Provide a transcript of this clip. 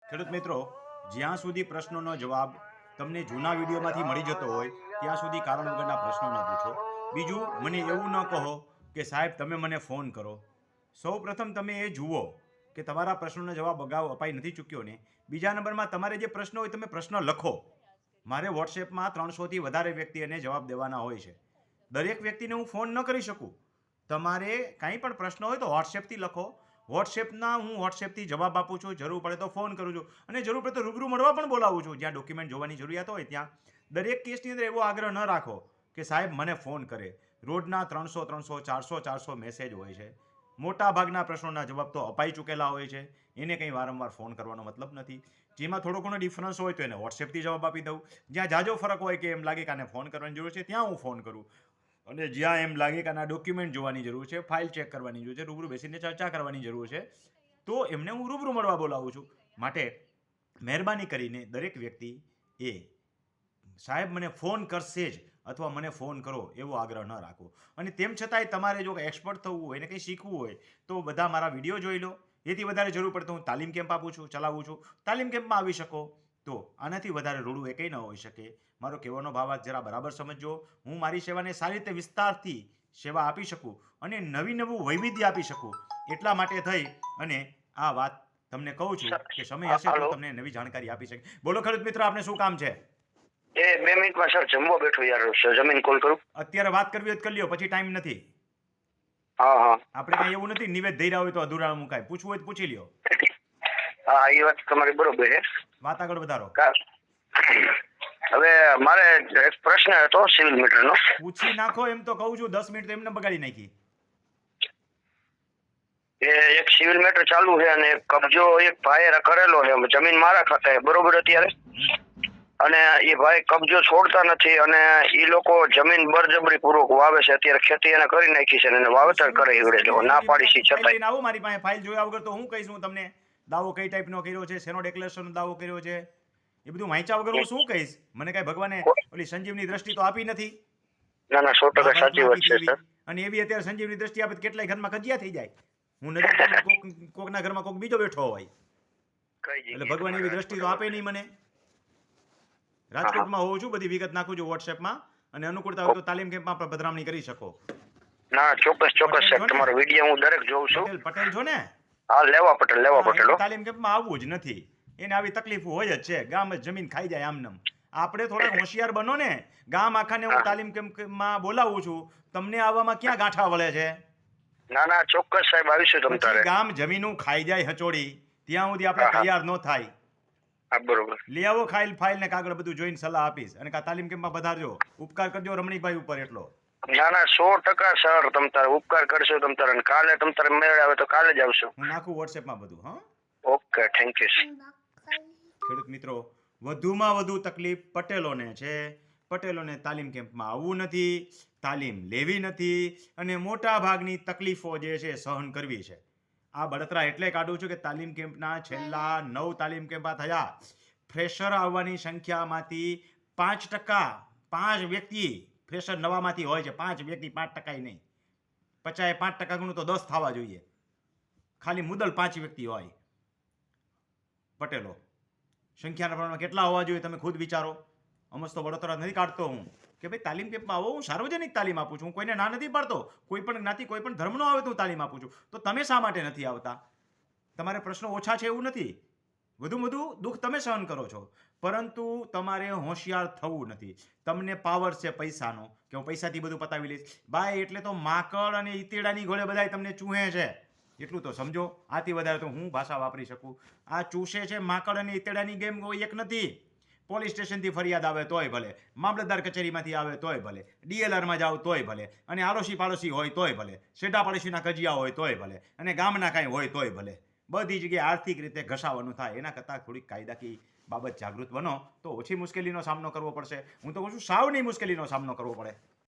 ખેડૂત મિત્રો, જ્યાં સુધી પ્રશ્નોનો જવાબ તમને જૂના વિડીયોમાંથી મળી જતો હોય ત્યાં સુધી કારણ વગરના પ્રશ્નો ન પૂછો. બીજું, મને એવું ન કહો કે સાહેબ તમે મને ફોન કરો. સૌ પ્રથમ તમે એ જુઓ કે તમારા પ્રશ્નોનો જવાબ અગાઉ અપાઈ નથી ચૂક્યો ને. બીજા નંબરમાં તમારે જે પ્રશ્ન હોય તમે પ્રશ્ન લખો. મારે વોટ્સએપમાં 300થી વધારે વ્યક્તિને જવાબ દેવાના હોય છે. દરેક વ્યક્તિને હું ફોન ન કરી શકું. તમારે કાંઈ પણ પ્રશ્ન હોય તો વોટ્સએપથી લખો. હું વોટ્સએપથી જવાબ આપું છું. જરૂર પડે તો ફોન કરું છું અને જરૂર પડે તો રૂબરૂ મળવા પણ બોલાવું છું. જ્યાં ડોક્યુમેન્ટ જોવાની જરૂરિયાત હોય ત્યાં. દરેક કેસની અંદર એવો આગ્રહ ન રાખો કે સાહેબ મને ફોન કરે. રોજના 300 મેસેજ હોય છે. મોટા ભાગના પ્રશ્નોના જવાબ તો અપાઈ ચૂકેલા હોય છે. એને કંઈ વારંવાર ફોન કરવાનો મતલબ નથી. જેમાં થોડો ઘણો ડિફરન્સ હોય તો એને વોટ્સએપથી જવાબ આપી દઉં. જ્યાં જાજો ફરક હોય કે એમ લાગે કે આને ફોન કરવાની જરૂર છે ત્યાં હું ફોન કરું. અને જ્યાં એમ લાગે કે આના ડોક્યુમેન્ટ જોવાની જરૂર છે, ફાઇલ ચેક કરવાની જરૂર છે, રૂબરૂ બેસીને ચર્ચા કરવાની જરૂર છે, તો એમને હું રૂબરૂ મળવા બોલાવું છું. માટે મહેરબાની કરીને દરેક વ્યક્તિ એ સાહેબ મને ફોન કરશે જ અથવા મને ફોન કરો એવો આગ્રહ ન રાખો. અને તેમ છતાંય તમારે જો એક્સપર્ટ થવું હોય ને કંઈ શીખવું હોય તો બધા મારા વિડીયો જોઈ લો. એથી વધારે જરૂર પડે તો હું તાલીમ કેમ્પ આપું છું, ચલાવું છું. તાલીમ કેમ્પમાં આવી શકો. તો આનાથી વધારે રૂડું એ કંઈ ન હોઈ શકે. મારો કહેવાનો ભાવ જરા બરાબર સમજો. હું મારી સેવાને સારી રીતે વિસ્તારથી સેવા આપી શકું અને નવું વૈવિધ્ય આપી શકું. એટલા માટે થઈ અને આ વાત તમને કહું છું કે સમય હશે તો હાલો. તમને નવી જાણકારી આપી શકે. બોલો ખેડૂત મિત્ર, આપને શું કામ છે? એ 2 મિનિટમાં સર જમવા બેઠો યાર. સર જમીન કોલ કરું. અત્યારે વાત કરવી હોય તો કરી લ્યો, પછી ટાઈમ નથી. હા હા. આપણે કાંઈ એવું નથી નિવેદ થઈ રહ્યા હોય તો અધૂરા મુકાય. પૂછવું હોય તો પૂછી લ્યો. હા, એ વાત તમારી બરોબર છે. વાત આગળ વધારો. હવે મારે એક પ્રશ્ન હતો સિવિલ મીટરનો. પૂછી નાખો એમ તો કહું છું. 10 મિનિટ તો એમને બગાડી નાખી. એ એક સિવિલ મેટર ચાલુ છે અને એક કબજો એક ભાઈએ કરેલો છે જમીન મારા ખાતે બરોબર અત્યારે. અને એ ભાઈ કબજો છોડતા નથી અને એ લોકો જમીન બળજબરી પૂર્વક વાવે છે. અત્યારે ખેતી એને કરી નાખી છે અને એને વાવેતર કરે એવડે ના પાડી છે ફાઇલ છતાંય. લઈને આવો મારી પાસે. ફાઇલ જોયા વગર તો હું કહીશ હું તમને દાવો કઈ ટાઈપનો કર્યો છે, શેનો ડિક્લેરેશનનો દાવો કર્યો છે, એ બધું વાંચ્યા વગર હું શું કહીશ? મને કઈ ભગવાને ઓલી સંજીવની દ્રષ્ટિ તો આપી નથી. ના ના 100% સાચી મહાભારતમાં વાત આપી છે હતી સર. એવી. અને એવી અત્યારે સંજીવની દ્રષ્ટિ આપે તો કેટલાય ઘરમાં કજિયા થઈ જાય. હું નજર કરું કોકના ઘરમાં કોક બીજો બેઠો હોય. કઈ એટલે જગ્યાએ ભગવાન એવી દ્રષ્ટિ તો આપે નહીં મને. રાજકોટમાં હોઉં છું, બધી વિગત નાખું છું વોટ્સએપમાં. અને અનુકૂળતા હોય તો તાલીમ કેમ્પમાં પણ પધરામણી કરી શકો. ના ચોક્કસ પટેલ સર છો ને? તમારો વિડીયો હું દરેક જોઉં છું. પટેલ છો ને? હા, લેવા પટેલ હા, એને હો. તાલીમ કેમ્પમાં આવવું જ નથી. એને આવી તકલીફો હોય જ છે. ગામ જ જમીન ખાઈ જાય આમનમ. આપણે થોડાક હોશિયાર બનો ને. ગામ આખાને હું હા. તાલીમ કેમ્પમાં બોલાવું છું. તમને આવવામાં ક્યાં ગાંઠા વળે છે? ના ના ચોક્કસ સાહેબ આવીશું તમ પછી તારે. ગામ જમીનું ખાઈ જાય હચોડી ત્યાં સુધી આપણે હા, હા. તૈયાર ન થાય. હા બરોબર. લઈ આવો ફાઇલ ને કાગળ બધું જોઈને સલાહ આપીશ. અને તાલીમ કેમ્પમાં પધારજો. ઉપકાર કરજો રમણીકભાઈ ઉપર એટલો. ના ના 100% સર તમ તારે ઉપકાર કરશો તમ તારે. અને કાલે તમ તારે મેળ આવે તો કાલે જ આવશું. હું નાખું વોટ્સએપમાં બધું. હા, ઓકે થેન્ક યુ. ખેડૂત મિત્રો, વધુમાં વધુ તકલીફ પટેલોને છે. પટેલોને તાલીમ કેમ્પમાં આવવું નથી, તાલીમ લેવી નથી અને મોટા ભાગની તકલીફો જે છે સહન કરવી છે. આ બળતરા એટલે કાઢું છું કે તાલીમ કેમ્પના છેલ્લા 9 તાલીમ કેમ્પા થયા. ફ્રેશર આવવાની સંખ્યામાંથી 5%, 5 વ્યક્તિ ફ્રેશર નવામાંથી હોય છે. 5 વ્યક્તિ, 5% નહીં. 50% ગણું તો 10 થવા જોઈએ. ખાલી મુદલ 5 વ્યક્તિ હોય. પટેલો સંખ્યાના પ્રમાણમાં કેટલા હોવા જોઈએ તમે ખુદ વિચારો. અમસ્તો તો બળતરા નથી કાઢતો હું કે ભાઈ તાલીમ કેમ્પમાં આવો. હું સાર્વજનિક તાલીમ આપું છું. હું કોઈને ના નથી પાડતો. કોઈ પણ જ્ઞાતિ કોઈ પણ ધર્મનો આવે તો હું તાલીમ આપું છું. તો તમે શા માટે નથી આવતા? તમારે પ્રશ્નો ઓછા છે એવું નથી. વધુ દુઃખ તમે સહન કરો છો. પરંતુ તમારે હોશિયાર થવું નથી. તમને પાવર છે પૈસાનો કે હું પૈસાથી બધું પતાવી લઈશ. ભાઈ એટલે તો માકડ અને ઈતેડાની ઘોડે બધાય તમને ચૂહે છે. એટલું તો સમજો. આથી વધારે તો હું ભાષા વાપરી શકું. આ ચૂસે છે માકડ અને ઈતેડાની ગેમ કોઈ એક નથી. પોલીસ સ્ટેશનથી ફરિયાદ આવે તોય ભલે, મામલતદાર કચેરીમાંથી આવે તોય ભલે, ડીએલઆરમાં જાઓ તોય ભલે, અને આડોશી પાડોશી હોય તોય ભલે, શેઠા પાડોશીના કજિયા હોય તોય ભલે, અને ગામના કાંઈ હોય તોય ભલે. બધી જગ્યાએ આર્થિક રીતે ઘસાવાનું થાય. એના કરતાં થોડીક કાયદાકીય બાબત જાગૃત બનો તો ઓછી મુશ્કેલીનો સામનો કરવો પડશે. હું તો કહું છું સાવની મુશ્કેલીનો સામનો કરવો પડે.